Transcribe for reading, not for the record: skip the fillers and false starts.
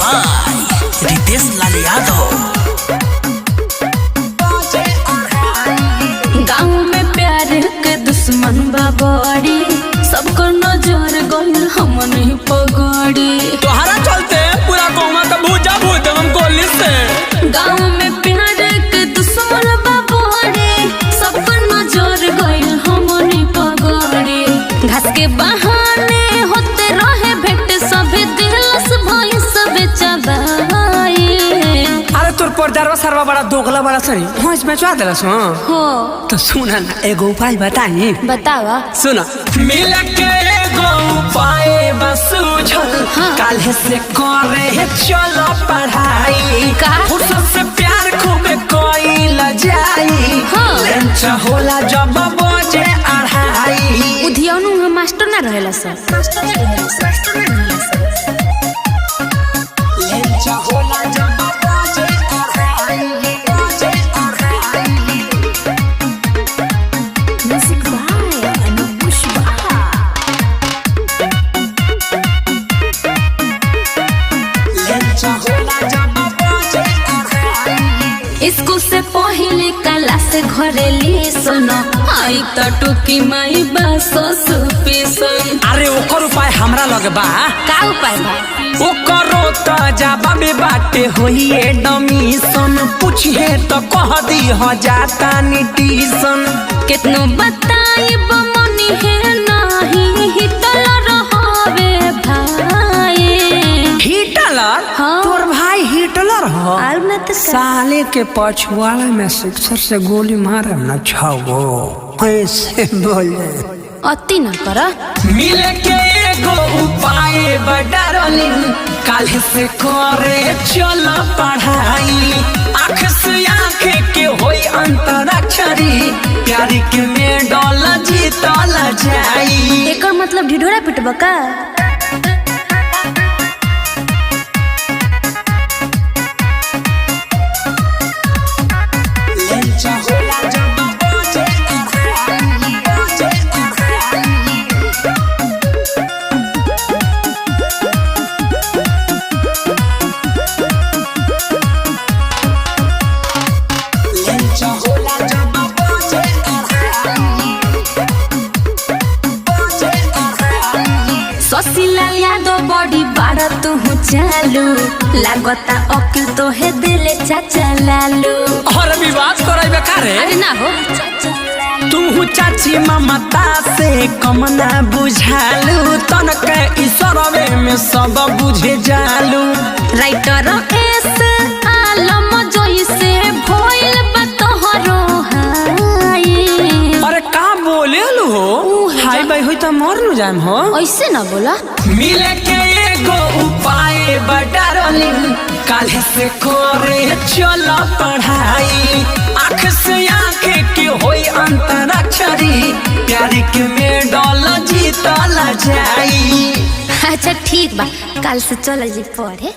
By Ritesh Lal Yadav. गाँव में प्यार के दुश्मन बाबड़ी, सबको नजर गइल हमने पगड़ी। तोहरा चलते पूरा कौमा का भूजा भूत हम गोली से। गाँव में प्यार के दुश्मन बाबड़ी, सबको नजर गइल हमने पगड़ी। घास के बहाने होते रहे भेंट, सभे दिलस भई सबे चबाई। अरे तोर पर्दारवा सरवा बड़ा दोगला बड़ा सही हाँ इसमें चुआ दिलस हो तो सुना ना एगो उपाय बताई। बतावा। सुना मिल के एगो उपाय बस सुझल काल्हे से करे चलो पढ़ाई। फुर्सत से प्यार खूब कोइल जाई। लंच होला जब बजे अढ़ाई। उधियानु हम मास्टर ना रहेला सर। लंच होला जब बजे अढ़ाई। Music by अनुपुष्पा। लंच होला जब बजे अढ़ाई। स्कूल से पहले क्लास घरे ले सुनो, आई त टुकी माई बसो सुपेसन। अरे ओकर उपाय हमरा लगे बा। का उपाय बा? ओकरो त जवाबे बाटे होइए डमीसन। पूछिए त कह दी ह जाता निटीसन। कितनो बताई बमनी है नाही हिटलर हवे भाई। हिटलर? हाँ। तोर भाई हिटलर ह? आउ न त साले के पछुआड़ा में सिक्सर से गोली मारे न छाओ ऐसे बोले। अति न कर। मिल के एगो उपाय बडारली काल्हे से करे चलो पढ़ाई। आँख से आँख के होई अंतराक्षरी, प्यारी के मेडल जीतल जाई। एकर मतलब ढिढोरा पिटबा का? लंच होला जब बजे लंच होला जब बजे ससिला यादव बड़ी बाड़ा तू चालू, लागता अकिल तो है दिले चाचा लालू। और विवाद कराई बेकारे। अरे ना हो तू चाची ममता से कम ना बुझालू। तनक ईश्वरवे में सब बुझे जालू। राइटर एस आलम जोई से भइल बा तोहरो हाई। अरे का बोले लो हो हाय भाई होई त मर न जाम हो। ऐसे ना बोला। मिले के एगो उपाय बडारली काल्हे से करे चलो पढ़ाई। आँख से आँख के होई अंतराक्षरी, प्यारी के मेडल जीतल जाई। अच्छा ठीक बा, कल से चल जी पढ़े।